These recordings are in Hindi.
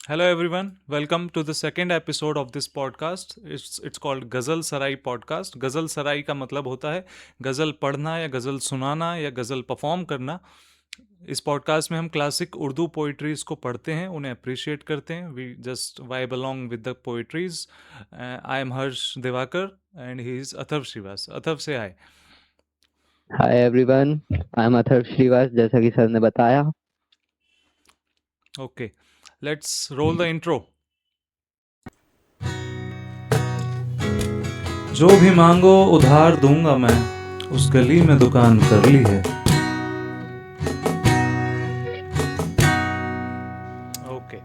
Hello everyone, welcome to the second episode of this podcast. It's called Ghazal Sarai podcast. Ghazal Sarai का मतलब होता है गज़ल पढ़ना या गज़ल सुनाना या गज़ल परफॉर्म करना. इस पॉडकास्ट में हम क्लासिक उर्दू पोइट्रीज को पढ़ते हैं, उन्हें अप्रिशिएट करते हैं. We just vibe along with the poetries. I am Harsh Diwakar and he is Atharv Shrivas. Atharv से hi. Hi everyone, I am Atharv Shrivas, जैसा कि सर ने बताया। Okay, let's roll the intro. जो भी मांगो उधार दूंगा मैं, उस गली में दुकान कर ली है. ओके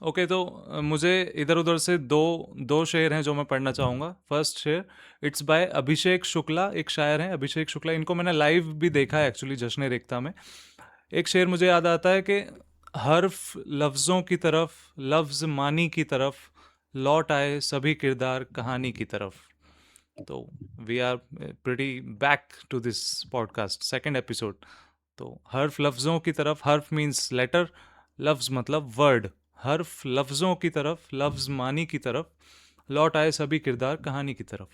ओके, तो मुझे इधर उधर से दो दो शेर हैं जो मैं पढ़ना चाहूँगा. फर्स्ट शेर, इट्स बाय अभिषेक शुक्ला. एक शायर हैं अभिषेक शुक्ला, इनको मैंने लाइव भी देखा है एक्चुअली जश्न रेख्ता में. एक शेर मुझे याद आता है कि हर्फ लफ्ज़ों की तरफ, लफ्ज़ मानी की तरफ, लौट आए सभी किरदार कहानी की तरफ. तो we are pretty back to this podcast second episode. तो हर्फ लफ्ज़ों की तरफ, हर्फ मीन्स लेटर, लफ्ज़ मतलब वर्ड. हर्फ लफ्ज़ों की तरफ, लफ्ज़ मानी की तरफ, लौट आए सभी किरदार कहानी की तरफ.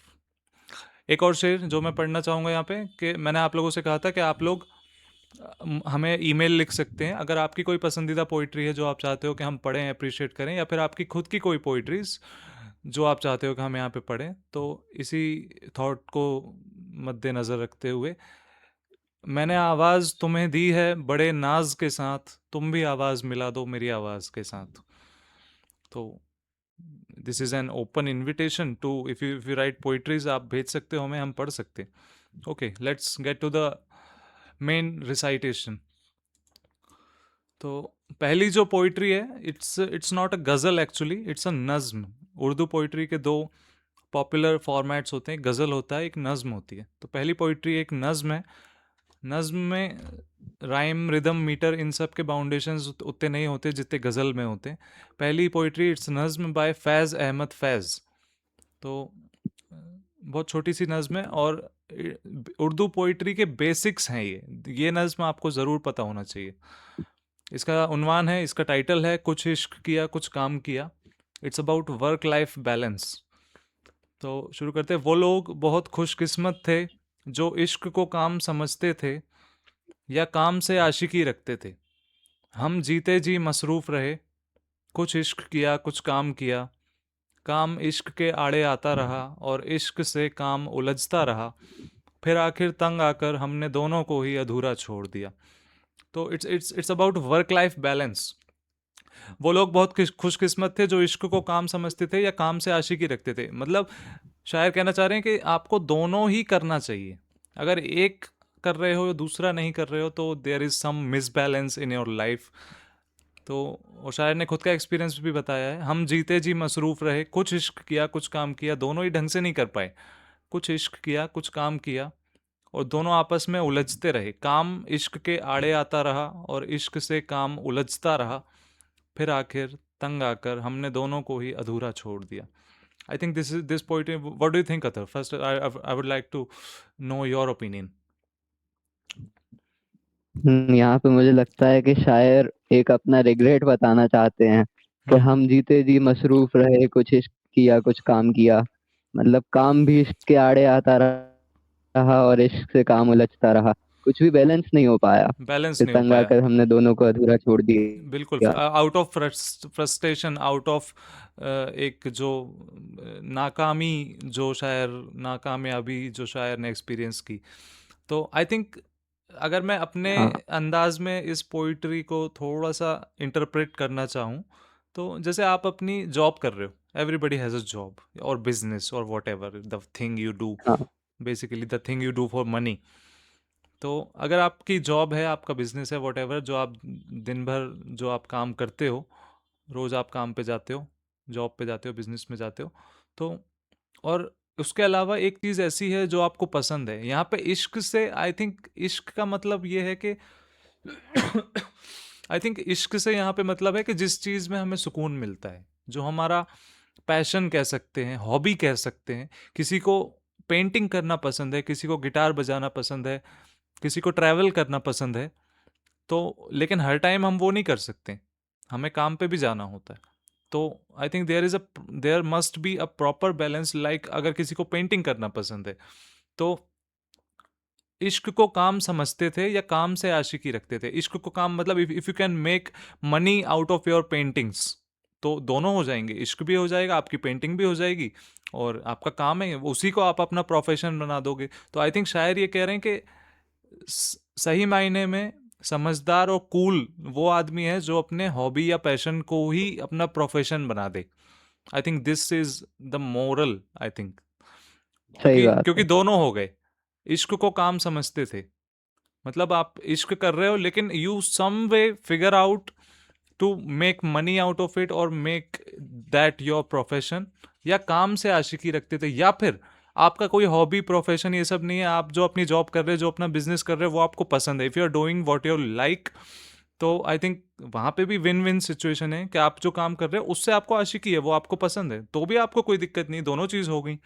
एक और शेर जो मैं पढ़ना चाहूँगा यहाँ पे, कि मैंने आप लोगों से कहा था कि आप लोग हमें ईमेल लिख सकते हैं अगर आपकी कोई पसंदीदा पोइट्री है जो आप चाहते हो कि हम पढ़ें, अप्रिशिएट करें, या फिर आपकी खुद की कोई पोइट्रीज जो आप चाहते हो कि हम यहाँ पे पढ़ें. तो इसी थॉट को मद्देनज़र रखते हुए, मैंने आवाज़ तुम्हें दी है बड़े नाज के साथ, तुम भी आवाज़ मिला दो मेरी आवाज़ के साथ. तो this is an open invitation to, if you write poetries आप भेज सकते हो हमें, हम पढ़ सकते. Okay, let's get to the main recitation. तो पहली जो पोइट्री है, it's not a ghazal actually, it's a nazm. Urdu poetry के दो पॉपुलर फॉर्मेट्स होते हैं, गज़ल होता है, एक नज़्म होती है. तो पहली पोइट्री एक नज़्म है. नज़्म में राइम, रिदम, मीटर, इन सब के बाउंडेशंस उतने नहीं होते जितने गज़ल में होते हैं. पहली पोइट्री इट्स नज़्म बाय फैज़ अहमद फैज़. तो बहुत छोटी सी नज़्म है और उर्दू पोइट्री के बेसिक्स हैं ये नज़्म आपको ज़रूर पता होना चाहिए. इसका उन्वान है, इसका टाइटल है कुछ इश्क किया कुछ काम किया. It's about work life balance. तो शुरू करते हैं. वो लोग बहुत खुशकिस्मत थे जो इश्क को काम समझते थे या काम से आशिकी रखते थे. हम जीते जी मसरूफ़ रहे, कुछ इश्क किया कुछ काम किया. काम इश्क के आड़े आता रहा और इश्क से काम उलझता रहा. फिर आखिर तंग आकर हमने दोनों को ही अधूरा छोड़ दिया. तो it's about work life balance. वो लोग बहुत खुशकिस्मत थे जो इश्क को काम समझते थे या काम से आशिकी रखते थे. मतलब शायर कहना चाह रहे हैं कि आपको दोनों ही करना चाहिए. अगर एक कर रहे हो या दूसरा नहीं कर रहे हो तो there is some misbalance in your life. तो वो शायर ने खुद का एक्सपीरियंस भी बताया है. हम जीते जी मसरूफ़ रहे, कुछ इश्क किया कुछ काम किया, दोनों ही ढंग से नहीं कर पाए. कुछ इश्क किया कुछ काम किया और दोनों आपस में उलझते रहे. काम इश्क के आड़े आता रहा और इश्क से काम उलझता रहा. फिर आखिर तंग आकर हमने दोनों को ही अधूरा छोड़ दिया. I think this poetry. What do you think Athar? First I would like to know your opinion. यहाँ पे मुझे लगता है कि शायर एक अपना रिग्रेट बताना चाहते हैं कि हम्म. हम जीते जी मसरूफ रहे, कुछ इश्क किया कुछ काम किया। मतलब काम भी इश्क के आड़े आता रहा और इश्क से काम उलझता रहा, कुछ भी बैलेंस नहीं हो पाया। बैलेंस फिर नहीं हो तंग पाया. आकर हमने दोनों को अधूरा छोड़ बिल्कुल. दिया। Out of frustration, out of एक जो नाकामी, जो शायर नाकामयाबी जो शायर ने एक्सपीरियंस की. तो आई थिंक अगर मैं अपने हाँ अंदाज में इस पोइट्री को थोड़ा सा इंटरप्रेट करना चाहूँ, तो जैसे आप अपनी जॉब कर रहे हो, एवरीबडी हैज़ अ जॉब और बिजनेस और whatever the thing you do, हाँ basically the thing you do for money. तो अगर आपकी जॉब है, आपका बिजनेस है, वॉट एवर, जो आप दिन भर जो आप काम करते हो, रोज़ आप काम पे जाते हो, जॉब पे जाते हो, बिजनेस में जाते हो. तो और उसके अलावा एक चीज़ ऐसी है जो आपको पसंद है. यहाँ पे इश्क से आई थिंक इश्क का मतलब ये है कि आई थिंक इश्क से यहाँ पे मतलब है कि जिस चीज़ में हमें सुकून मिलता है, जो हमारा पैशन कह सकते हैं, हॉबी कह सकते हैं. किसी को पेंटिंग करना पसंद है, किसी को गिटार बजाना पसंद है, किसी को ट्रैवल करना पसंद है. तो लेकिन हर टाइम हम वो नहीं कर सकते. हमें काम पे भी जाना होता है। तो I think there must be a proper balance. Like अगर किसी को पेंटिंग करना पसंद है तो इश्क को काम समझते थे या काम से आशिकी रखते थे? इश्क को काम मतलब if you can make money out of your paintings तो दोनों हो जाएंगे, इश्क भी हो जाएगा, आपकी पेंटिंग भी हो जाएगी, और आपका काम है उसी को आप अपना प्रोफेशन बना दोगे। तो आई थिंक शायर ये कह रहे हैं कि सही मायने में समझदार और कूल वो आदमी है जो अपने हॉबी या पैशन को ही अपना प्रोफेशन बना दे। I think this is the moral, I think. सही क्योंकि बात क्योंकि है। दोनों हो गए। इश्क को काम समझते थे, मतलब आप इश्क कर रहे हो लेकिन you some way figure out to make money out of it और मेक दैट योर प्रोफेशन, या काम से आशिकी रखते थे, या फिर आपका कोई हॉबी प्रोफेशन ये सब नहीं है, आप जो अपनी जॉब कर रहे हो, जो अपना बिजनेस कर रहे हो वो आपको पसंद है, if you are doing what you like, तो आई थिंक वहां पे भी विन विन सिचुएशन है कि आप जो काम कर रहे हो उससे आपको आशिकी है, वो आपको पसंद है, तो भी आपको कोई दिक्कत नहीं, दोनों चीज हो गई।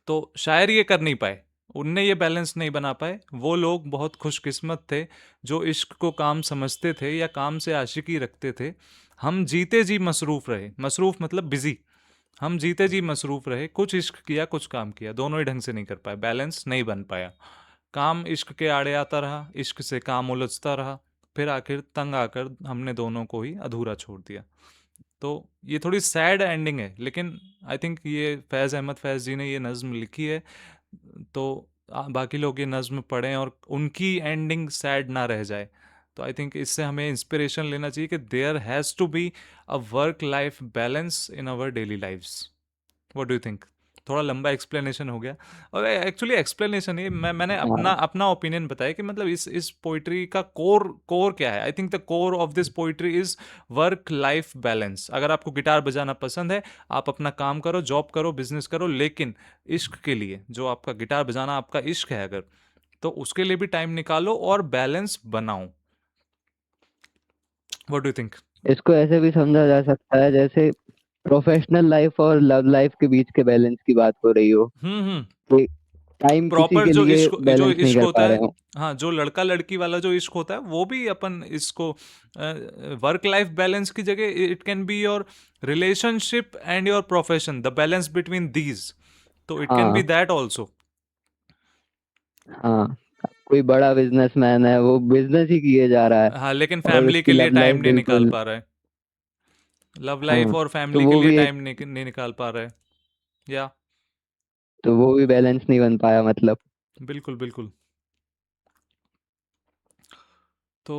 तो शायर ये कर नहीं पाए, उनने ये बैलेंस नहीं बना पाए। वो लोग बहुत खुशकिस्मत थे जो इश्क को काम समझते थे या काम से आशिकी रखते थे। हम जीते जी मसरूफ रहे, मसरूफ मतलब बिजी, हम जीते जी मसरूफ रहे, कुछ इश्क किया कुछ काम किया, दोनों ही ढंग से नहीं कर पाए, बैलेंस नहीं बन पाया। काम इश्क के आड़े आता रहा, इश्क से काम उलझता रहा, फिर आखिर तंग आकर हमने दोनों को ही अधूरा छोड़ दिया। तो ये थोड़ी सैड एंडिंग है, लेकिन आई थिंक ये फैज़ अहमद फैज़ जी ने ये नज़्म लिखी है, तो बाकी लोग ये नज़्म पढ़ें और उनकी एंडिंग सैड ना रह जाए। तो आई थिंक इससे हमें इंस्पिरेशन लेना चाहिए कि there has to be a work life balance in our daily lives. What do you think? थोड़ा लंबा एक्सप्लेनेशन हो गया, और एक्चुअली एक्सप्लेनेशन ये मैंने अपना हाँ, अपना ओपिनियन बताया कि मतलब इस पोइट्री का कोर कोर क्या है। I think the core of this poetry is work life balance. अगर आपको गिटार बजाना पसंद है, आप अपना काम करो, जॉब करो, बिजनेस करो, लेकिन इश्क के लिए, जो आपका गिटार बजाना आपका इश्क है अगर, तो उसके लिए भी टाइम निकालो और बैलेंस बनाओ। What do you think? इसको ऐसे भी समझा जा सकता है जैसे प्रोफेशनल लाइफ और लव लाइफ के बीच के बैलेंस की बात हो रही हो, हम्म। कि टाइम किसी प्रॉपर के लिए जो बैलेंस नहीं इश्क कर होता पा है, रहे हो। हाँ, जो लड़का लड़की वाला जो इश्क होता है वो भी अपन इसको वर्क लाइफ बैलेंस की जगह it can be your relationship and your profession, the balance between these, तो इट कैन बी हाँ, दैट ऑल्सो। हाँ, कोई बड़ा बिजनेसमैन है, वो बिजनेस ही किए जा रहा है हाँ, लेकिन और फैमिली उसकी के लिए लव टाइम लाइफ नहीं निकाल बिल्कुल। पा रहा है, लव लाइफ हाँ, और तो फैमिली के वो लिए भी एक, टाइम नहीं निकाल पा रहा है, या तो वो भी बैलेंस नहीं बन पाया मतलब। बिल्कुल बिल्कुल। तो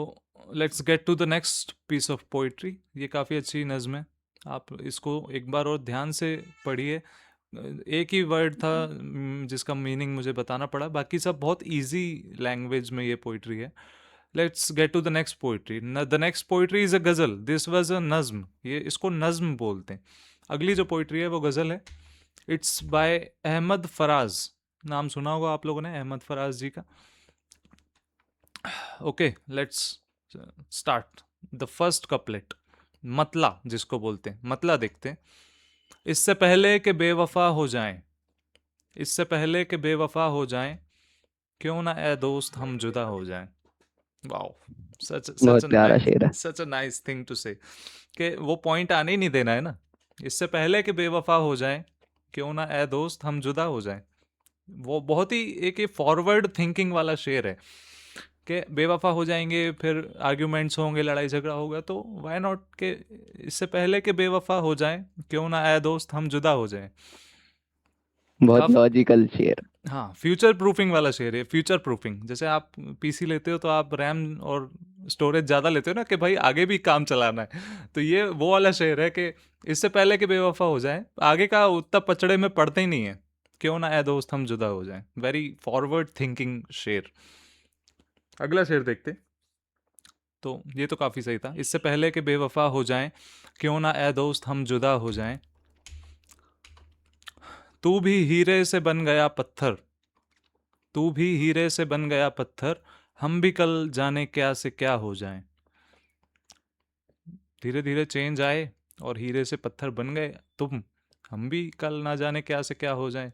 let's get to the next piece of poetry. ये काफ़ी अच्छी नज़म है, आप इसको एक बार और ध्यान से पढ़िए। एक ही वर्ड था जिसका मीनिंग मुझे बताना पड़ा, बाकी सब बहुत इजी लैंग्वेज में ये पोइट्री है। Let's get to the next poetry. The next poetry is a ghazal, this was a nazm, ये इसको नज़्म बोलते हैं। अगली जो पोइट्री है वो गज़ल है। इट्स बाय अहमद फराज, नाम सुना होगा आप लोगों ने अहमद फराज जी का। Okay, let's start the first couplet. मतला जिसको बोलते हैं, मतला देखते हैं। इससे पहले कि बेवफा हो जाएं, इससे पहले कि बेवफा हो जाएं, क्यों ना ए दोस्त हम जुदा हो जाएं। वाओ, सच सच बहुत अ प्यारा नाइस, शेर है। सच अ नाइस थिंग टू से, कि वो पॉइंट आने ही नहीं देना है ना। इससे पहले कि बेवफा हो जाएं, क्यों ना ए दोस्त हम जुदा हो जाएं। वो बहुत ही एक ये फॉरवर्ड थिंकिंग वाला शेर है कि बेवफा हो जाएंगे, फिर आर्ग्यूमेंट्स होंगे, लड़ाई झगड़ा होगा, तो वाई नॉट के इससे पहले कि बेवफा हो जाए, क्यों ना आए दोस्त हम जुदा हो जाएं। बहुत काफ लॉजिकल शेर। हाँ, फ्यूचर प्रूफिंग वाला शेर है। फ्यूचर प्रूफिंग, जैसे आप पीसी लेते हो तो आप रैम और स्टोरेज ज़्यादा लेते हो ना, कि भाई आगे भी काम चलाना है, तो ये वो वाला शेर है कि इससे पहले कि बेवफा हो जाए, आगे का उतना पचड़े में पड़ते ही नहीं है, क्यों ना ए दोस्त हम जुदा हो जाएं। वेरी फॉरवर्ड थिंकिंग शेर। अगला शेर देखते। तो ये तो काफ़ी सही था। इससे पहले कि बेवफा हो जाएं, क्यों ना ए दोस्त हम जुदा हो जाएं। तू भी हीरे से बन गया पत्थर, तू भी हीरे से बन गया पत्थर, हम भी कल जाने क्या से क्या हो जाएं। धीरे धीरे चेंज आए और हीरे से पत्थर बन गए तुम, हम भी कल ना जाने क्या से क्या हो जाएं।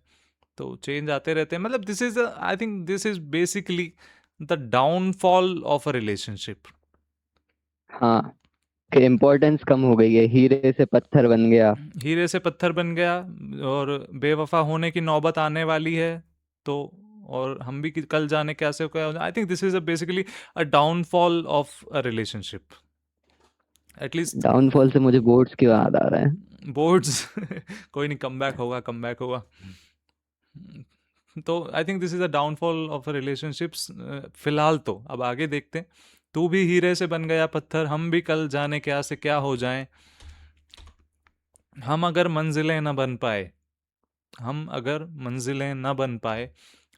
तो चेंज आते रहते हैं, मतलब this is, I think this is basically the downfall of a relationship. हाँ, कि इम्पोर्टेंस कम हो गई है, हीरे से पत्थर बन गया। हीरे से पत्थर बन गया और बेवफा होने की नौबत आने वाली है। तो और हम भी कल जाने कैसे क्या, आई think this is a basically a downfall of a relationship at least. Downfall से मुझे बोर्ड्स की याद आ रहा है। बोर्ड्स कोई नहीं, कम बैक होगा, कम बैक होगा। तो I think this is a downfall of a relationships फिलहाल। तो अब आगे देखते हैं। तू भी हीरे से बन गया पत्थर, हम भी कल जाने क्या से क्या हो जाएं। हम अगर मंजिलें न बन पाए, हम अगर मंजिलें न बन पाए,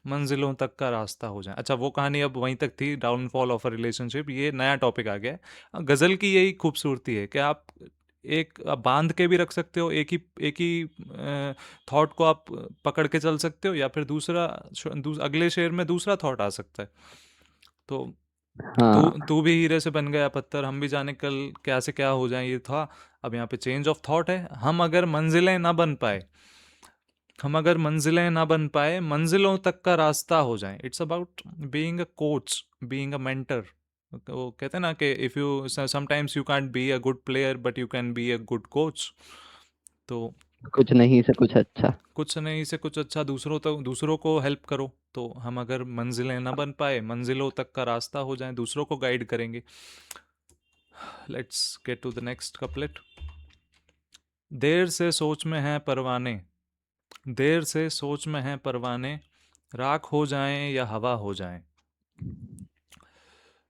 मंजिलों तक का रास्ता हो जाए। अच्छा, वो कहानी अब वहीं तक थी, डाउनफॉल ऑफ अ रिलेशनशिप। ये नया टॉपिक आ गया है। गज़ल की यही खूबसूरती है कि आप बांध के भी रख सकते हो, एक ही थॉट को आप पकड़ के चल सकते हो, या फिर अगले शेर में दूसरा थॉट आ सकता है। तो तू हाँ। तू भी हीरे से बन गया पत्थर, हम भी जाने कल क्या से क्या हो जाए, ये था। अब यहाँ पे चेंज ऑफ थॉट है। हम अगर मंजिलें ना बन पाए, हम अगर मंजिलें ना बन पाए, मंजिलों तक का रास्ता हो जाए। It's about being a coach, being a mentor. वो कहते हैं ना कि if you sometimes you can't be a good player but you can be a good coach. तो कुछ नहीं से कुछ अच्छा। कुछ नहीं से कुछ अच्छा, दूसरों को हेल्प करो। तो हम अगर मंजिलें ना बन पाए, मंजिलों तक का रास्ता हो जाए, दूसरों को गाइड करेंगे। Let's get to the next couplet. देर से सोच में हैं परवाने, देर से सोच में हैं परवाने, राख हो जाएं या हवा हो जाएं।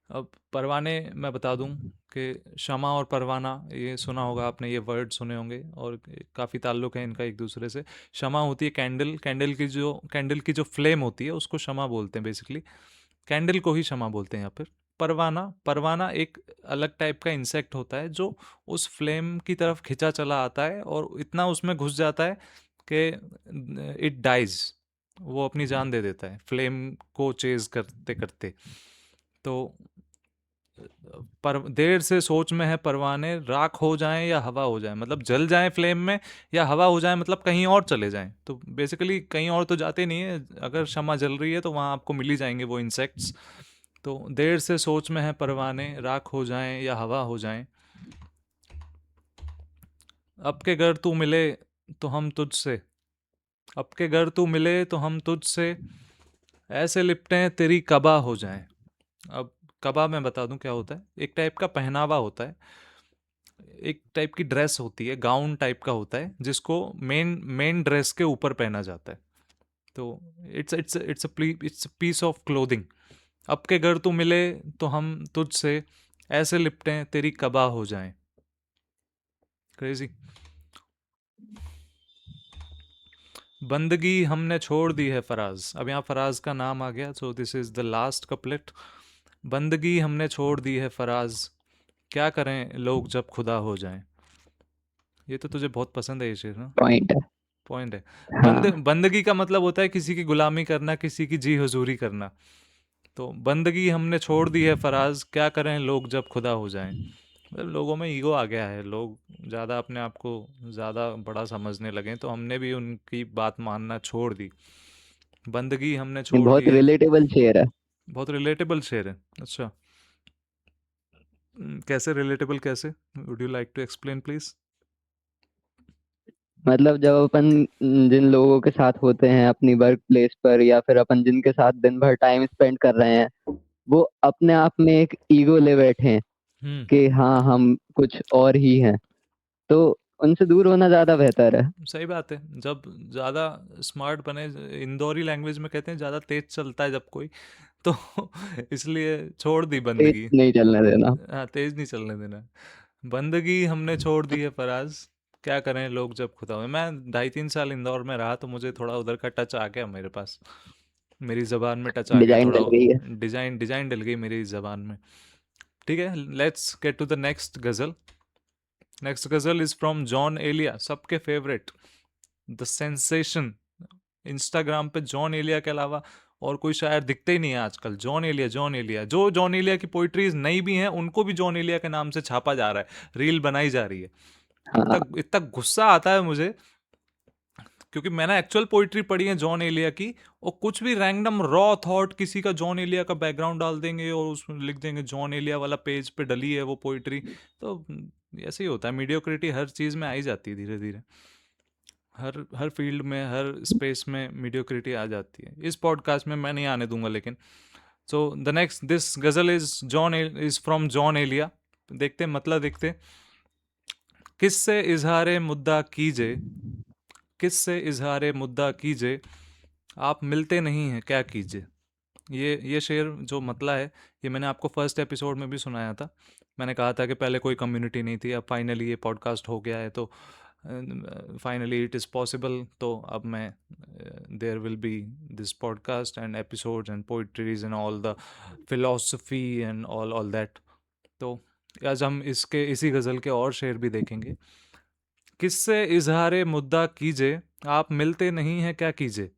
अब परवाने मैं बता दूं कि शमा और परवाना, ये सुना होगा आपने, ये वर्ड सुने होंगे और काफ़ी ताल्लुक है इनका एक दूसरे से। शमा होती है कैंडल, कैंडल की जो फ्लेम होती है उसको शमा बोलते हैं बेसिकली। कैंडल को ही शमा बोलते हैं यहाँ पर। परवाना, परवाना एक अलग टाइप का इंसेक्ट होता है जो उस फ्लेम की तरफ खिंचा चला आता है और इतना उसमें घुस जाता है कि इट डाइज, वो अपनी जान दे देता है फ्लेम को चेज करते करते। तो पर देर से सोच में है परवाने, राख हो जाएं या हवा हो जाएं, मतलब जल जाएं फ्लेम में, या हवा हो जाएं मतलब कहीं और चले जाएं। तो बेसिकली कहीं और तो जाते नहीं है, अगर शमा जल रही है तो वहाँ आपको मिल ही जाएंगे वो इंसेक्ट्स। तो देर से सोच में है परवाने, राख हो जाएं या हवा हो जाएं। अब के घर तू मिले तो हम तुझसे, अब के घर तू मिले तो हम तुझसे, ऐसे लिपटें तेरी कबा हो जाएं। अब कबा मैं बता दूं क्या होता है। एक टाइप का पहनावा होता है, एक टाइप की ड्रेस होती है, गाउन टाइप का होता है जिसको मेन मेन ड्रेस के ऊपर पहना जाता है। तो इट्स पीस ऑफ क्लोथिंग। अब के घर तू मिले तो हम तुझसे, ऐसे लिपटें तेरी कबा हो जाएं। क्रेजी। बंदगी हमने छोड़ दी है फराज। अब यहाँ फराज का नाम आ गया, so this is the last couplet. बंदगी हमने छोड़ दी है फराज, क्या करें लोग जब खुदा हो जाएं। ये तो तुझे बहुत पसंद है ये शेर ना। पॉइंट है। पॉइंट है। हाँ। बंदगी का मतलब होता है किसी की गुलामी करना, किसी की जी हुजूरी करना। तो बंदगी हमने छोड़ दी है फराज, क्या करें लोग जब खुदा हो जाएं। मतलब लोगों में ईगो आ गया है, लोग ज़्यादा अपने आप को ज़्यादा बड़ा समझने लगे, तो हमने भी उनकी बात मानना छोड़ दी। बंदगी हमने ये छोड़ दी बहुत है। रिलेटेबल शेर है। बहुत रिलेटेबल शेर है। अच्छा। कैसे रिलेटेबल, कैसे? Would you like to explain please? मतलब जब अपन जिन लोगों के साथ होते हैं अपनी वर्क प्लेस पर, या फिर अपन जिनके साथ दिन भर टाइम स्पेंड कर रहे हैं, वो अपने आप में एक ईगो ले बैठे हैं हम्म। कि हाँ हम कुछ और ही हैं। तो उनसे दूर होना ज्यादा बेहतर है। सही बात है। जब ज़्यादा स्मार्ट बने, इंदौरी लैंग्वेज में कहते हैं ज़्यादा तेज चलता है जब कोई, तो इसलिए छोड़ दी तेज बंदगी। नहीं चलने देना। हाँ, तेज नहीं चलने देना। बंदगी हमने छोड़ दी है फराज, क्या करें लोग जब खुदा हुए। मैं 2.5-3 साल इंदौर में रहा, तो मुझे थोड़ा उधर का टच आ गया मेरे पास, मेरी ज़बान में टच आ गया डिजाइन थोड़ा। डल गई है। डिजाइन डिजाइन डल गई मेरी ज़बान में। ठीक है, let's get to the next ghazal. Next ghazal is from Jaun Elia, सबके फेवरेट, द सेंसेशन। इंस्टाग्राम पे जॉन एलिया के अलावा और कोई शायर दिखते ही नहीं है आजकल। जॉन एलिया, जॉन एलिया। जो जॉन एलिया की पोइट्रीज नई भी हैं उनको भी जॉन एलिया के नाम से छापा जा रहा है, रील बनाई जा रही है। हाँ। इतना इतना गुस्सा आता है मुझे क्योंकि मैंने एक्चुअल पोइट्री पढ़ी है जॉन एलिया की, और कुछ भी रैंडम रॉ थॉट किसी का जॉन एलिया का बैकग्राउंड डाल देंगे और उसमें लिख देंगे जॉन एलिया वाला पेज पे डली है वो पोइट्री। तो ऐसे ही होता है, मीडियोक्रिटी हर चीज़ में आई जाती है धीरे धीरे, हर हर फील्ड में, हर स्पेस में मीडियोक्रिटी आ जाती है। इस पॉडकास्ट में मैं नहीं आने दूंगा लेकिन। सो द नेक्स्ट दिस गजल इज फ्रॉम जॉन एलिया। देखते मतलब देखते। किससे इजहारे मुद्दा कीजे, किससे इजहारे मुद्दा कीजे, आप मिलते नहीं हैं क्या कीजिए। ये शेर जो मतला है, ये मैंने आपको फर्स्ट एपिसोड में भी सुनाया था। मैंने कहा था कि पहले कोई कम्युनिटी नहीं थी, अब फाइनली ये पॉडकास्ट हो गया है, तो फाइनली इट इज़ पॉसिबल। तो अब मैं there will be this podcast and episodes and poetries and all the philosophy and all that. तो आज हम इसके इसी गज़ल के और शेर भी देखेंगे। किससे इजहारे मुद्दा कीजिए, आप मिलते नहीं हैं क्या कीजिए।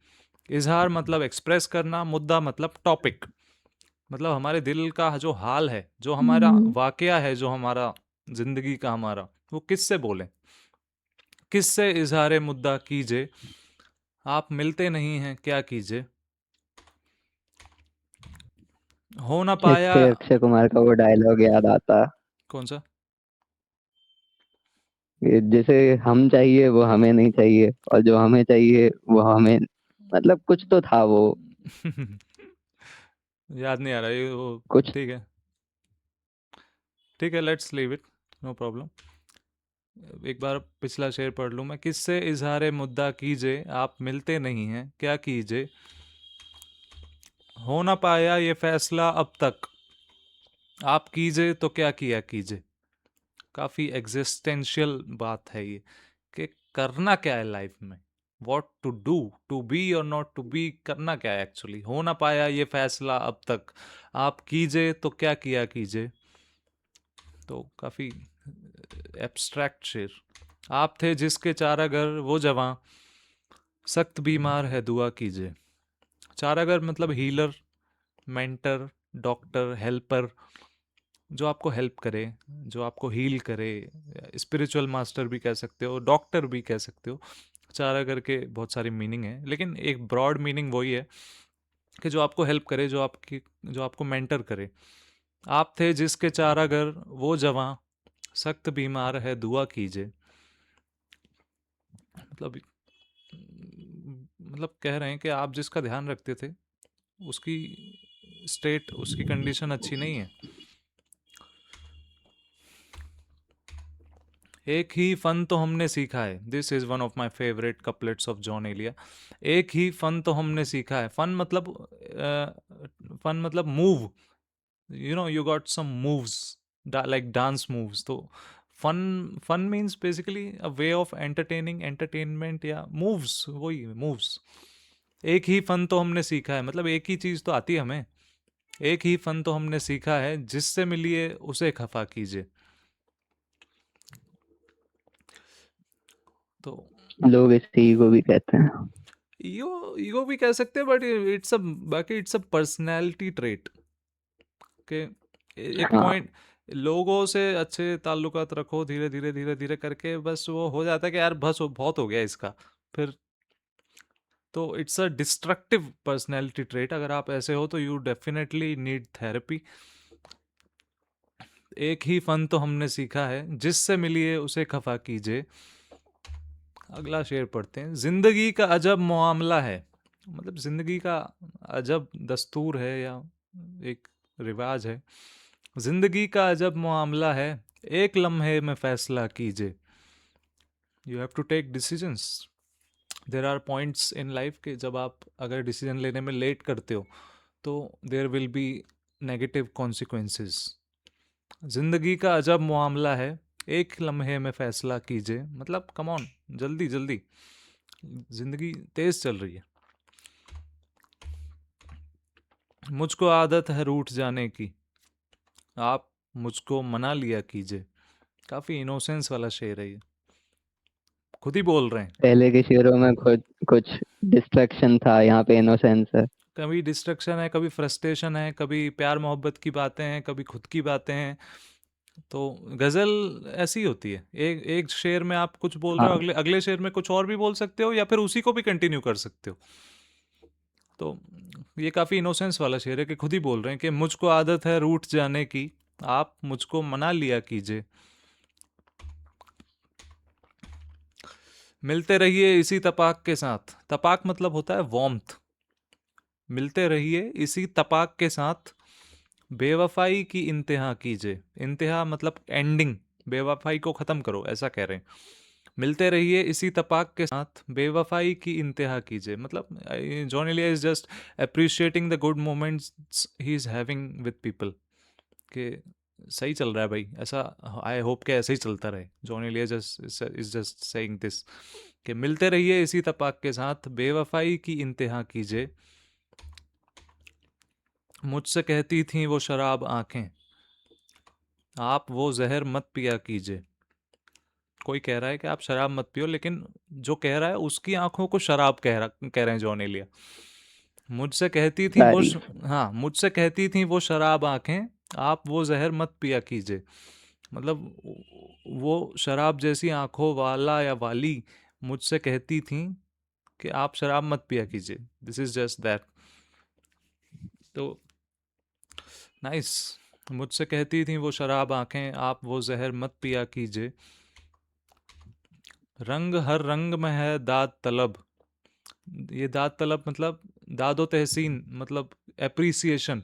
इजहार मतलब एक्सप्रेस करना, मुद्दा मतलब टॉपिक, मतलब हमारे दिल का जो हाल है, जो हमारा वाकया है, जो हमारा जिंदगी का हमारा, वो किससे बोले। किससे इजहार मुद्दा कीजिए, आप मिलते नहीं हैं क्या कीजिए। हो ना पाया। इससे अक्षय कुमार का वो डायलॉग याद आता, कौन सा? कि जैसे हम चाहिए वो हमें नहीं चाहिए, और जो हमें चाहिए वो हमें, मतलब कुछ तो था वो। याद नहीं आ रहा ये वो। कुछ ठीक है, ठीक है, let's leave it, no problem. एक बार पिछला शेर पढ़ लूँ मैं। किससे इजहार मुद्दा कीजिए, आप मिलते नहीं हैं क्या कीजिए। हो ना पाया ये फैसला अब तक, आप कीजिए तो क्या किया कीजिए। काफ़ी एग्जिस्टेंशियल बात है ये, कि करना क्या है लाइफ में, what to do, to be और नॉट टू बी, करना क्या है एक्चुअली। हो ना पाया ये फैसला अब तक, आप कीजिए तो क्या किया कीजिए। तो काफ़ी एब्स्ट्रैक्ट शेर। आप थे जिसके चारागर वो जवां, सख्त बीमार है दुआ कीजिए। चारागर मतलब हीलर, मेंटर, डॉक्टर, हेल्पर, जो आपको हेल्प करे, जो आपको हील करे। स्पिरिचुअल मास्टर भी कह सकते हो, डॉक्टर भी कह सकते हो। चारागर के बहुत सारी मीनिंग है, लेकिन एक ब्रॉड मीनिंग वही है कि जो आपको हेल्प करे, जो आपको मेंटर करे। आप थे जिसके चारागर वो जवां, सख्त बीमार है दुआ कीजिए। मतलब कह रहे हैं कि आप जिसका ध्यान रखते थे, उसकी स्टेट, उसकी कंडीशन अच्छी नहीं है। एक ही फन तो हमने सीखा है, this is one of my favourite couplets of Jaun Elia. एक ही फन तो हमने सीखा है, फन मतलब move, you know you got some moves, like dance moves. तो फन, फन means basically a way of entertaining, entertainment, या मूव्स, वही मूव्स। एक ही फन तो हमने सीखा है, मतलब एक ही चीज़ तो आती है हमें। एक ही फन तो हमने सीखा है, जिससे मिलिए उसे खफा कीजिए। तो लोग इसे ईगो भी कहते हैं। ईगो, ईगो भी कह सकते हैं, बट इट्स अ, बाकी इट्स अ पर्सनैलिटी ट्रेट के। एक हाँ, पॉइंट, लोगों से अच्छे ताल्लुकात रखो, धीरे धीरे धीरे धीरे करके बस वो हो जाता है कि यार बस वो बहुत हो गया इसका, फिर। तो it's a destructive personality trait. अगर आप ऐसे हो तो यू डेफिनेटली नीड थेरेपी। एक ही फन तो हमने सीखा है, जिससे मिलिए उसे खफा कीजिए। अगला शेर पढ़ते हैं। जिंदगी का अजब मामला है, मतलब जिंदगी का अजब दस्तूर है, या एक रिवाज है। जिंदगी का अजब मामला है, एक लम्हे में फैसला कीजिए। You have to take decisions. There are points in life के जब आप अगर डिसीजन लेने में लेट करते हो, तो there will be negative consequences. जिंदगी का अजब मामला है, एक लम्हे में फैसला कीजिए, मतलब कम ऑन, जल्दी जल्दी, जिंदगी तेज चल रही है। मुझको आदत है रूठ जाने की, आप मुझको मना लिया कीजिए। काफी इनोसेंस वाला शेर है ये, खुद ही बोल रहे हैं। पहले के शेरों में खुद कुछ डिस्ट्रैक्शन था, यहाँ पे इनोसेंस है। कभी डिस्ट्रक्शन है, कभी फ्रस्ट्रेशन है, कभी प्यार मोहब्बत की बातें हैं, कभी खुद की बातें हैं। तो गज़ल ऐसी ही होती है, एक एक शेर में आप कुछ बोल रहे हो, हाँ अगले अगले शेर में कुछ और भी बोल सकते हो, या फिर उसी को भी कंटिन्यू कर सकते हो। तो ये काफ़ी इनोसेंस वाला शेर है कि खुद ही बोल रहे हैं कि मुझको आदत है रूठ जाने की, आप मुझको मना लिया कीजिए। मिलते रहिए इसी तपाक के साथ, तपाक मतलब होता है वार्मथ। मिलते रहिए इसी तपाक के साथ, बेवफाई की इंतहा कीजिए। इंतहा मतलब एंडिंग, बेवफाई को ख़त्म करो, ऐसा कह रहे हैं। मिलते रहिए इसी तपाक के साथ, बेवफाई की इंतहा कीजिए। मतलब Jaun Elia is just appreciating the good moments he is having with people, कि सही चल रहा है भाई, ऐसा आई होप कि ऐसे ही चलता रहे। Jaun Elia just is just saying this कि मिलते रहिए इसी तपाक के साथ, बेवफाई की इंतहा कीजिए। मुझसे कहती थी वो शराब आंखें, आप वो जहर मत पिया कीजिए। कोई कह रहा है कि आप शराब मत पियो, लेकिन जो कह रहा है उसकी आंखों को शराब कह रहे हैं जॉन एलिया। मुझसे कहती थी वो तारीफ। हाँ, मुझसे कहती थी वो शराब आंखें, आप वो जहर मत पिया कीजिए। मतलब वो शराब जैसी आंखों वाला या वाली मुझसे कहती थी कि आप शराब मत पिया कीजिए। This is just that. तो नाइस। मुझसे कहती थी वो शराब आंखें, आप वो जहर मत पिया कीजिए। रंग हर रंग में है दाद तलब। ये दाद तलब मतलब दादो तहसीन, मतलब एप्रिसिएशन।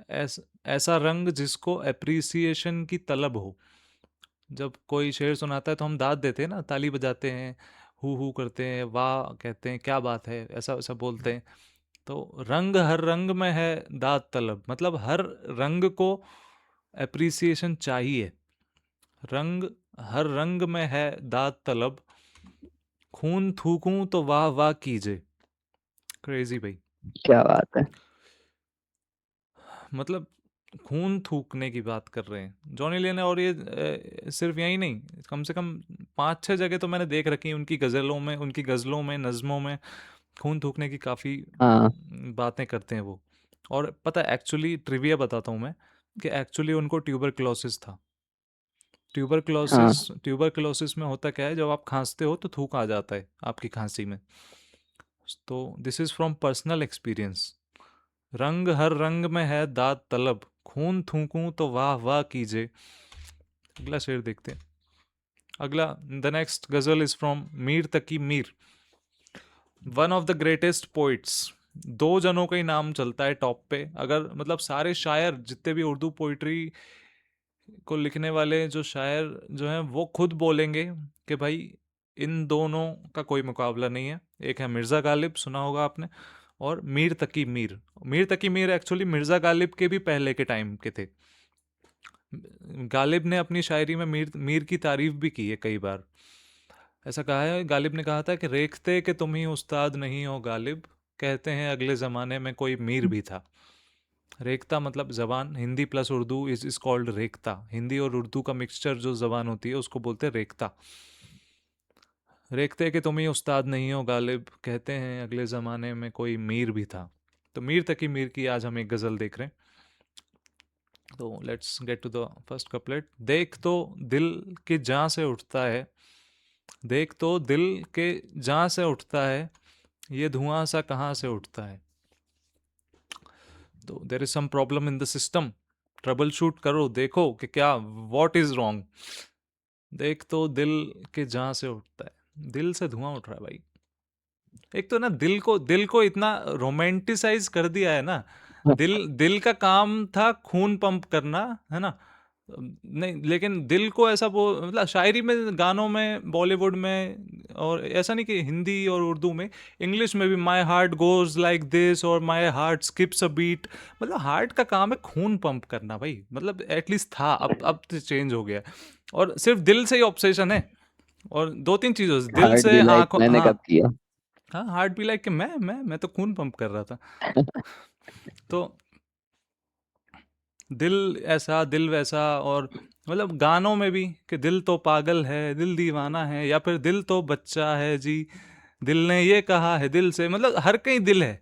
ऐसा रंग जिसको एप्रिसिएशन की तलब हो। जब कोई शेर सुनाता है तो हम दाद देते हैं ना, ताली बजाते हैं, हु करते हैं, वाह कहते हैं, क्या बात है, ऐसा ऐसा बोलते हैं। तो रंग हर रंग में है दाद तलब, मतलब हर रंग को एप्रिसिएशन चाहिए। रंग हर रंग में है दाद तलब, खून थूकूं तो वाह वाह कीजे। क्रेजी भाई। क्या बात है। मतलब खून थूकने की बात कर रहे हैं जॉनी लियन ने। और ये सिर्फ यही नहीं, कम से कम 5-6 जगह तो मैंने देख रखी हैं उनकी गज़लों में, उनकी गज़लों में, नज़्मों में खून थूकने की काफ़ी हाँ बातें करते हैं वो। और पता है, एक्चुअली ट्रिविया बताता हूँ मैं, कि एक्चुअली उनको ट्यूबरक्लोसिस था। हाँ। ट्यूबरक्लोसिस में होता क्या है, जब आप खांसते हो तो थूक आ जाता है आपकी खांसी में। तो this is from personal experience. रंग हर रंग में है दाद तलब, खून थूकूं तो वाह वाह कीजे। अगला शेर देखते हैं। अगला, द नेक्स्ट गजल is from Mir Taqi Mir, one of the greatest poets. दो जनों का ही नाम चलता है टॉप पे, अगर मतलब सारे शायर जितने भी उर्दू पोइट्री को लिखने वाले जो शायर जो हैं वो खुद बोलेंगे कि भाई इन दोनों का कोई मुकाबला नहीं है। एक है मिर्ज़ा गालिब, सुना होगा आपने, और मीर तकी मीर। मीर तकी मीर एक्चुअली मिर्ज़ा गालिब के भी पहले के टाइम के थे। गालिब ने अपनी शायरी में मीर मीर की तारीफ भी की है कई बार। ऐसा कहा है, गालिब ने कहा था कि रेखते कि तुम ही उस्ताद नहीं हो गालिब, कहते हैं अगले ज़माने में कोई मीर भी था। रेखता मतलब ज़बान, Hindi plus Urdu is called Rekhta. Hindi और उर्दू का मिक्सचर जो ज़बान होती है उसको बोलते हैं रेखता। रेखते कि तुम ही उस्ताद नहीं हो गालिब, कहते हैं अगले ज़माने में कोई मीर भी था। तो मीर तकी मीर की आज हम एक गज़ल देख रहे हैं। तो let's get to the first couplet. देख तो दिल के जहाँ से उठता है, देख तो दिल के जहाँ से उठता है, ये धुआं सा कहाँ से उठता है। तो there is some problem in the system, troubleshoot करो, देखो कि क्या व्हाट इज रॉन्ग। देख तो दिल के जहाँ से उठता है, दिल से धुआं उठ रहा है भाई। एक तो ना दिल को इतना रोमांटिसाइज कर दिया है ना। दिल दिल का काम था खून पंप करना, है ना। नहीं, लेकिन दिल को ऐसा वो मतलब शायरी में, गानों में, बॉलीवुड में, और ऐसा नहीं कि हिंदी और उर्दू में, इंग्लिश में भी my heart goes like this और my heart skips a beat. मतलब हार्ट का काम है खून पंप करना भाई, मतलब एटलीस्ट था, अब तो चेंज हो गया। और सिर्फ दिल से ही ऑब्सेशन है। और दो तीन चीज़ों से, दिल हार्ट से, भी लाइक आंखों, मैंने हाँ। कब किया। हाँ, हार्ट भी लाइक कि मैं तो खून पंप कर रहा था। तो दिल ऐसा दिल वैसा, और मतलब गानों में भी कि दिल तो पागल है, दिल दीवाना है, या फिर दिल तो बच्चा है जी, दिल ने ये कहा है दिल से, मतलब हर कहीं दिल है।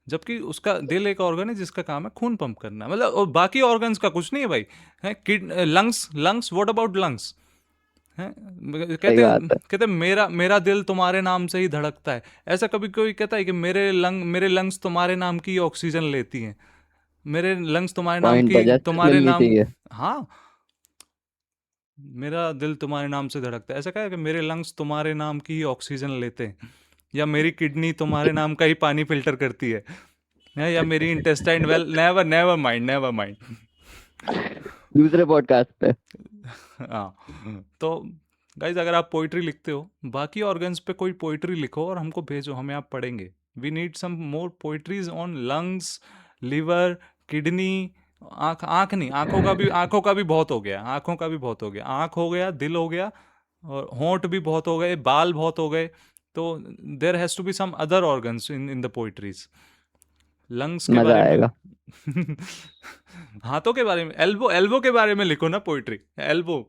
जबकि उसका दिल एक ऑर्गन है जिसका काम है खून पंप करना, मतलब और बाकी ऑर्गन्स का कुछ नहीं है भाई। है kid lungs, lungs what about lungs हैं? सही बात है। कहते मेरा मेरा दिल तुम्हारे नाम से ही धड़कता है। ऐसा कभी कोई कहता है कि मेरे लंग्स तुम्हारे नाम की ऑक्सीजन लेती हैं, मेरे लंग्स तुम्हारे नाम पॉइंट की, है, जस्टिस तुम्हारे मिलनी नाम। चाहिए। हाँ, मेरा दिल तुम्हारे नाम से धड़कता है, ऐसा क्या है कि मेरे लंग्स तुम्हारे नाम की ही ऑक्सीजन लेते हैं, या मेरी किडनी तुम्हारे नाम का ही पानी फिल्टर करती है, या मेरी intestine well, never never mind, never mind. दूसरे पॉडकास्ट पे। हाँ, तो गाइज अगर आप पोइट्री लिखते हो, बाकी ऑर्गन्स पे कोई पोइट्री लिखो और हमको भेजो, हमें आप पढ़ेंगे। We need some more poetries on lungs, liver, kidney, आँख। आँख नहीं, आँखों का भी बहुत हो गया, आँखों का भी बहुत हो गया, आँख हो गया, दिल हो गया, और होंठ भी बहुत हो गए, बाल बहुत हो गए। तो there has to be some other organs in the poetries. Lungs के मजा बारे में आएगा। हाथों के बारे में, एल्बो एल्बो के बारे में लिखो ना पोइट्री, एल्बो।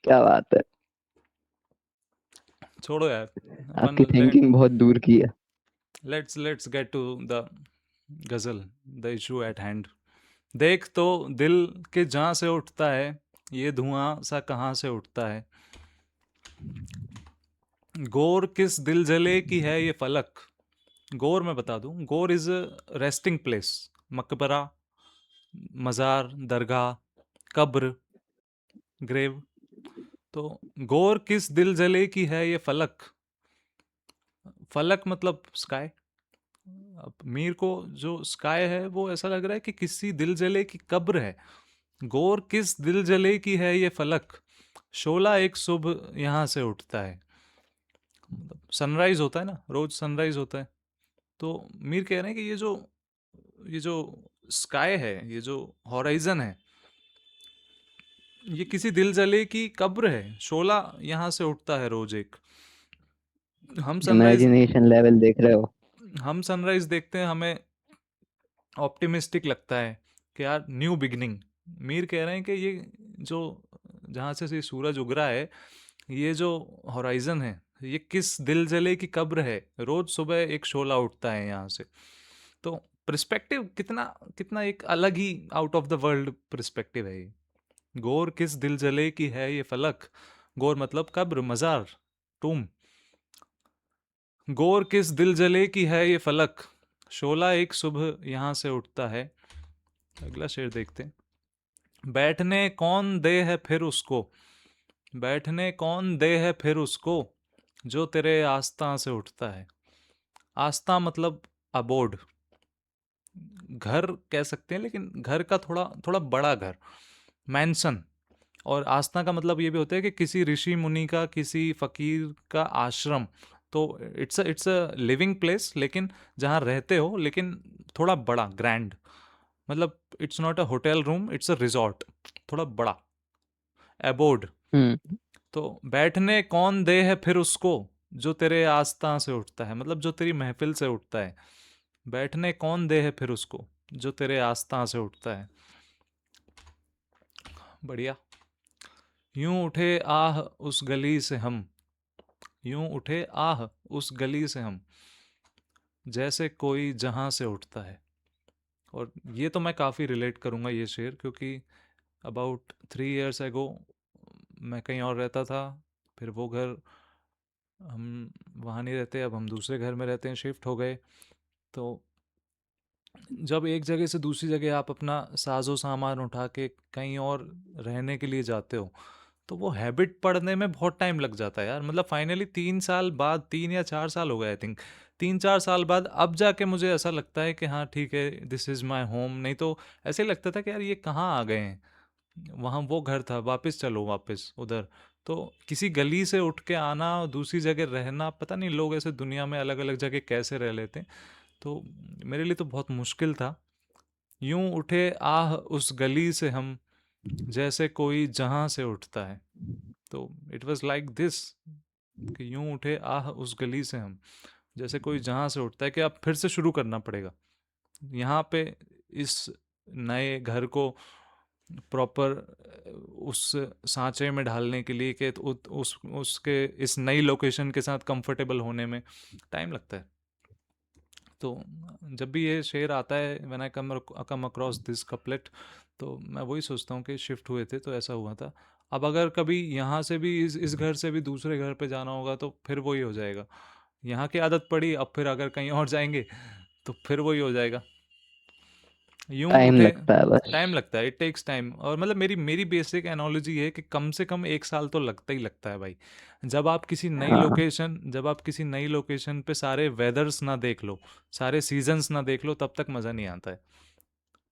क्या बात है, छोड़ो यार, अपन आपकी थिंकिंग बहुत दूर की है। लेट्स गेट टू द गजल, द इशू एट हैंड। देख तो दिल के जहाँ से उठता है, ये धुआं सा कहाँ से उठता है। गौर किस दिल जले की है ये फलक। गौर मैं बता दूं, गौर इज रेस्टिंग प्लेस, मकबरा, मज़ार, दरगाह, कब्र, ग्रेव। तो गौर किस दिल जले की है ये फलक। फलक मतलब स्काई। अब मीर को जो स्काई है वो ऐसा लग रहा है कि किसी दिल जले की कब्र है। गौर किस दिल जले की है ये फलक, शोला एक सुबह यहाँ से उठता है। मतलब सनराइज होता है ना, रोज सनराइज होता है। तो मीर कह रहे हैं कि ये जो स्काई है, ये जो हॉराइजन है, ये किसी दिल जले की कब्र है, शोला यहाँ से उठता है रोज एक। हम सनराइज इमेजिनेशन लेवल देख रहे हो। हम सनराइज देखते हैं, हमें ऑप्टिमिस्टिक लगता है कि यार न्यू बिगनिंग। मीर कह रहे हैं कि ये जो जहाँ से ये सूरज उग रहा है, ये जो हॉराइजन है, ये किस दिल जले की कब्र है, रोज सुबह एक शोला उठता है यहाँ से। तो पर्सपेक्टिव कितना कितना एक अलग ही out of the world perspective है ये। गौर किस दिल जले की है ये फलक, गौर मतलब कब्र, मजार, टूम। गौर किस दिल जले की है ये फलक, शोला एक सुबह यहाँ से उठता है। अगला शेर देखते हैं। बैठने कौन दे है फिर उसको, बैठने कौन दे है फिर उसको, जो तेरे आस्था से उठता है। आस्था मतलब अबोर्ड, घर कह सकते हैं, लेकिन घर का थोड़ा थोड़ा बड़ा घर, मैंसन। और आस्था का मतलब ये भी होता है कि किसी ऋषि मुनि का, किसी फकीर का आश्रम। तो इट्स अ लिविंग प्लेस, लेकिन जहाँ रहते हो, लेकिन थोड़ा बड़ा, ग्रैंड। मतलब it's not a hotel room, it's a resort, थोड़ा बड़ा, एबोर्ड। हम्म। तो बैठने कौन दे है फिर उसको, जो तेरे आस्था से उठता है, मतलब जो तेरी महफिल से उठता है। बैठने कौन दे है फिर उसको, जो तेरे आस्था से उठता है। बढ़िया। यूं उठे आह उस गली से हम, यूं उठे आह उस गली से हम, जैसे कोई जहां से उठता है। और ये तो मैं काफ़ी रिलेट करूँगा ये शेर, क्योंकि अबाउट 3 years एगो मैं कहीं और रहता था, फिर वो घर हम वहाँ नहीं रहते, अब हम दूसरे घर में रहते हैं, शिफ्ट हो गए। तो जब एक जगह से दूसरी जगह आप अपना साजो सामान उठा के कहीं और रहने के लिए जाते हो, तो वो हैबिट पड़ने में बहुत टाइम लग जाता है यार। मतलब फाइनली 3 साल बाद, 3 या 4 साल हो गए आई थिंक, 3-4 साल बाद अब जाके मुझे ऐसा लगता है कि हाँ ठीक है, दिस इज़ माई होम। नहीं तो ऐसे ही लगता था कि यार ये कहाँ आ गए हैं, वहाँ वो घर था, वापस चलो वापस उधर। तो किसी गली से उठ के आना और दूसरी जगह रहना, पता नहीं लोग ऐसे दुनिया में अलग अलग जगह कैसे रह लेते हैं। तो मेरे लिए तो बहुत मुश्किल था। यूं उठे आह उस गली से हम, जैसे कोई जहां से उठता है। तो इट वाज लाइक दिस, कि यूं उठे आह उस गली से हम, जैसे कोई जहां से उठता है, कि अब फिर से शुरू करना पड़ेगा यहाँ पे, इस नए घर को प्रॉपर उस सांचे में ढालने के लिए, कि उसके इस नई लोकेशन के साथ कंफर्टेबल होने में टाइम लगता है। तो जब भी ये शेर आता है, when I come across this couplet, तो मैं वही सोचता हूँ कि शिफ्ट हुए थे तो ऐसा हुआ था। अब अगर कभी यहाँ से भी इस घर से भी दूसरे घर पे जाना होगा तो फिर वही हो जाएगा। यहाँ की आदत पड़ी, अब फिर अगर कहीं और जाएंगे तो फिर वही हो जाएगा। यूं टाइम उठे, लगता है बस। टाइम लगता है, इट टेक्स टाइम। और मतलब मेरी मेरी बेसिक एनोलॉजी है कि कम से कम 1 साल तो लगता ही लगता है भाई। हाँ, जब आप किसी नई लोकेशन पे सारे वेदर्स ना देख लो, सारे सीजन्स ना देख लो, तब तक मज़ा नहीं आता है।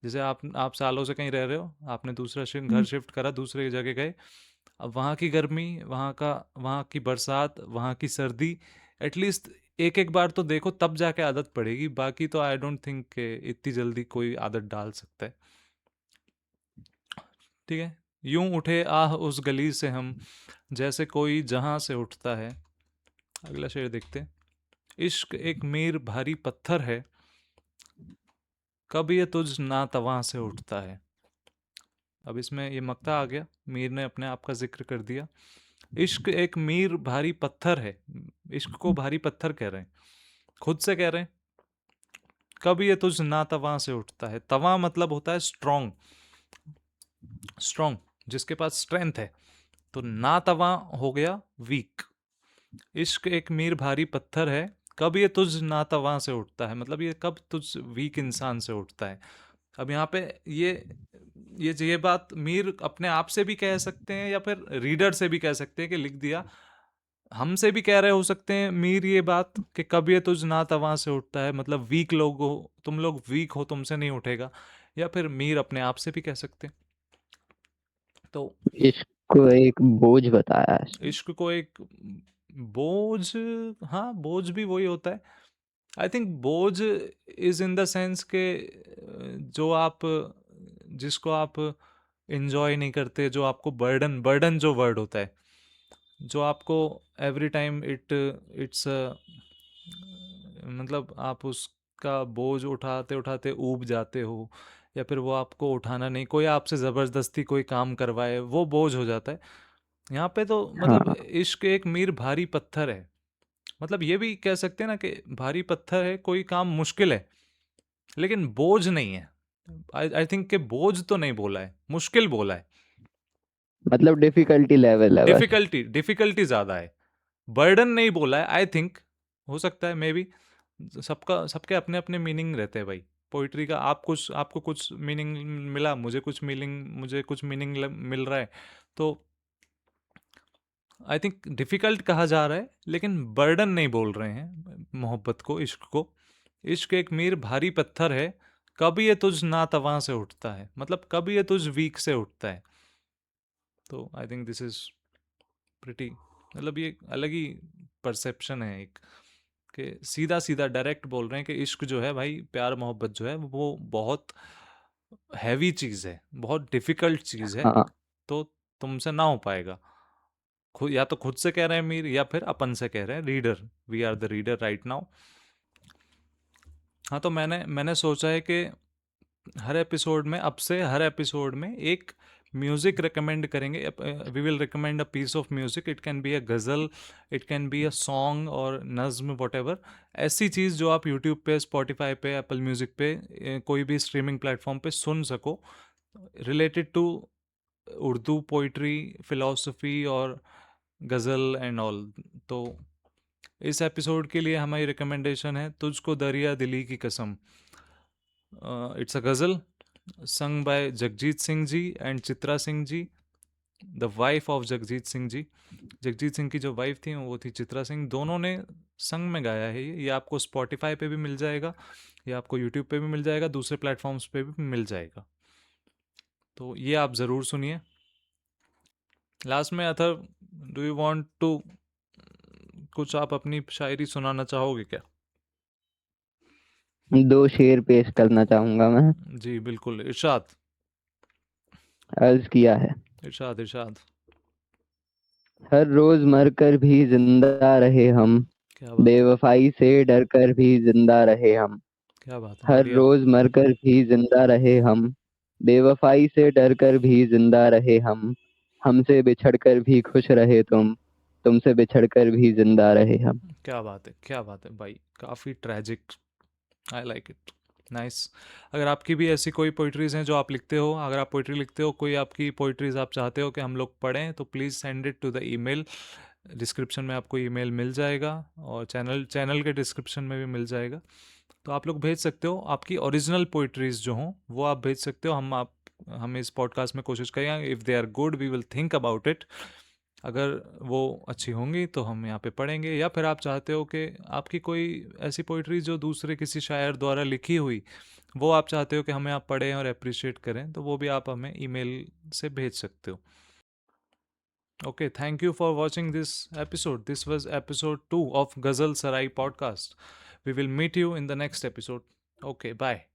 जैसे आप सालों से कहीं रह रहे हो, आपने दूसरा घर शिफ्ट करा, दूसरे जगह गए, अब वहाँ की गर्मी, वहाँ की बरसात, वहाँ की सर्दी, एटलीस्ट एक एक बार तो देखो, तब जाके आदत पड़ेगी। बाकी तो आई डोंट थिंक कि इतनी जल्दी कोई आदत डाल सकता है। ठीक है। यूं उठे आह उस गली से हम, जैसे कोई जहां से उठता है। अगला शेर देखते हैं। इश्क एक मीर भारी पत्थर है, कब ये तुझ नातवां से उठता है। अब इसमें ये मक्ता आ गया, मीर ने अपने आप का जिक्र कर दिया। इश्क एक मीर भारी पत्थर है, इश्क को भारी पत्थर कह रहे हैं, खुद से कह रहे हैं। कब ये तुझ नातवां से उठता है, तवा मतलब होता है स्ट्रॉन्ग, स्ट्रॉन्ग जिसके पास स्ट्रेंथ है, तो नातवा हो गया वीक। इश्क एक मीर भारी पत्थर है, कब ये तुझ नातवा से उठता है, मतलब ये कब तुझ वीक इंसान से उठता है। अब यहाँ पे ये ये बात मीर अपने आप से भी कह सकते हैं या फिर रीडर से भी कह सकते हैं कि लिख दिया। हमसे भी कह रहे हो सकते हैं मीर ये बात कि कब ये तुझ नातवा से उठता है, मतलब वीक लोग हो तुम, लोग वीक हो, तुमसे नहीं उठेगा। या फिर मीर अपने आप से भी कह सकते हैं। तो इश्क को एक बोझ बताया है इसमें। इश्क को एक बोझ, हाँ बोझ भी वही होता है। आई थिंक बोझ इज इन द सेंस के जो आप, जिसको आप इंजॉय नहीं करते, जो आपको बर्डन, बर्डन जो वर्ड होता है, जो आपको एवरी टाइम इट्स मतलब आप उसका बोझ उठाते उठाते ऊब जाते हो, या फिर वो आपको उठाना नहीं, कोई आपसे ज़बरदस्ती कोई काम करवाए, वो बोझ हो जाता है। यहाँ पे तो मतलब हाँ, इश्क एक मीर भारी पत्थर है, मतलब ये भी कह सकते हैं ना कि भारी पत्थर है, कोई काम मुश्किल है लेकिन बोझ नहीं है। आई थिंक कि बोझ तो नहीं बोला है, मुश्किल बोला है। मतलब डिफिकल्टी लेवल है बस। डिफिकल्टी ज़्यादा है, बर्डन नहीं बोला है। आई थिंक हो सकता है, मे बी, सबका सबके अपने अपने मीनिंग रहते हैं भाई। पोइट्री का आपको कुछ मीनिंग मिला, मुझे कुछ मीनिंग मिल रहा है। तो आई थिंक डिफ़िकल्ट कहा जा रहा है, लेकिन बर्डन नहीं बोल रहे हैं मोहब्बत को, इश्क को। इश्क एक मीर भारी पत्थर है, कब ये तुझ नातवां से उठता है, मतलब कब ये तुझ वीक से उठता है। तो I think this is pretty, मतलब ये अलग ही परसेप्शन है एक, कि सीधा सीधा डायरेक्ट बोल रहे हैं कि इश्क जो है भाई, प्यार मोहब्बत जो है वो बहुत हैवी चीज़ है, बहुत डिफ़िकल्ट चीज़ है। हाँ, तो तुमसे ना हो पाएगा। खुद, या तो खुद से कह रहे हैं मीर, या फिर अपन से कह रहे हैं reader, we are the reader right now. हाँ, तो मैंने मैंने सोचा है कि हर एपिसोड में, अब से हर एपिसोड में एक म्यूजिक रिकमेंड करेंगे। We will recommend a piece of music, it can be a ghazal, it can be a song और नज्म, वट एवर। ऐसी चीज़ जो आप यूट्यूब पे, स्पॉटिफाई पे, एप्पल म्यूज़िक पे, कोई भी स्ट्रीमिंग प्लेटफॉर्म पे सुन सको, related to Urdu poetry, philosophy और गज़ल एंड ऑल। तो इस एपिसोड के लिए हमारी रिकमेंडेशन है तुझको दरिया दिली की कसम। It's a ghazal sung by Jagjit Singh ji and Chitra Singh ji, the wife of Jagjit Singh ji. Jagjit Singh की जो वाइफ थी वो थी चित्रा सिंह, दोनों ने संग में गाया है ये आपको स्पॉटिफाई पे भी मिल जाएगा, ये आपको यूट्यूब पे भी मिल जाएगा, दूसरे प्लेटफॉर्म्स पे भी मिल जाएगा। तो ये आप ज़रूर सुनिए। लास्ट में Athar, do you want to, कुछ आप अपनी शायरी सुनाना चाहोगे क्या? दो शेर पेश करना चाहूंगा मैं। जी बिल्कुल, इरशाद, अर्ज किया है। इरशाद, इरशाद। हर रोज मर कर भी जिंदा रहे हम, क्या बात है, बेवफाई से डर कर भी जिंदा रहे हम। क्या बात है, हर बढ़िया। रोज मर कर भी जिंदा रहे हम, बेवफाई से डर कर भी जिंदा रहे हम। हमसे बिछड़ कर भी खुश रहे तुम, तुमसे बिछड़ कर भी जिंदा रहे हम। क्या बात है, क्या बात है भाई, काफ़ी tragic, I like it, nice. अगर आपकी भी ऐसी कोई पोइट्रीज़ हैं जो आप लिखते हो, अगर आप पोइट्री लिखते हो, कोई आपकी पोइट्रीज़ आप चाहते हो कि हम लोग पढ़ें, तो please send it to the email. Description में आपको ईमेल मिल जाएगा, और चैनल चैनल के डिस्क्रिप्शन में भी मिल जाएगा। तो आप लोग भेज सकते हो आपकी ओरिजिनल पोइट्रीज़ जो हों, वो आप भेज सकते हो। हम इस पॉडकास्ट में कोशिश करेंगे, if they are good we will think about it. अगर वो अच्छी होंगी तो हम यहाँ पे पढ़ेंगे, या फिर आप चाहते हो कि आपकी कोई ऐसी पोइट्री जो दूसरे किसी शायर द्वारा लिखी हुई, वो आप चाहते हो कि हमें आप पढ़ें और अप्रिशिएट करें, तो वो भी आप हमें ईमेल से भेज सकते हो। Okay, thank you for watching this episode. This was episode 2 of Ghazal Sarai podcast. We will meet you in the next episode. Okay, bye.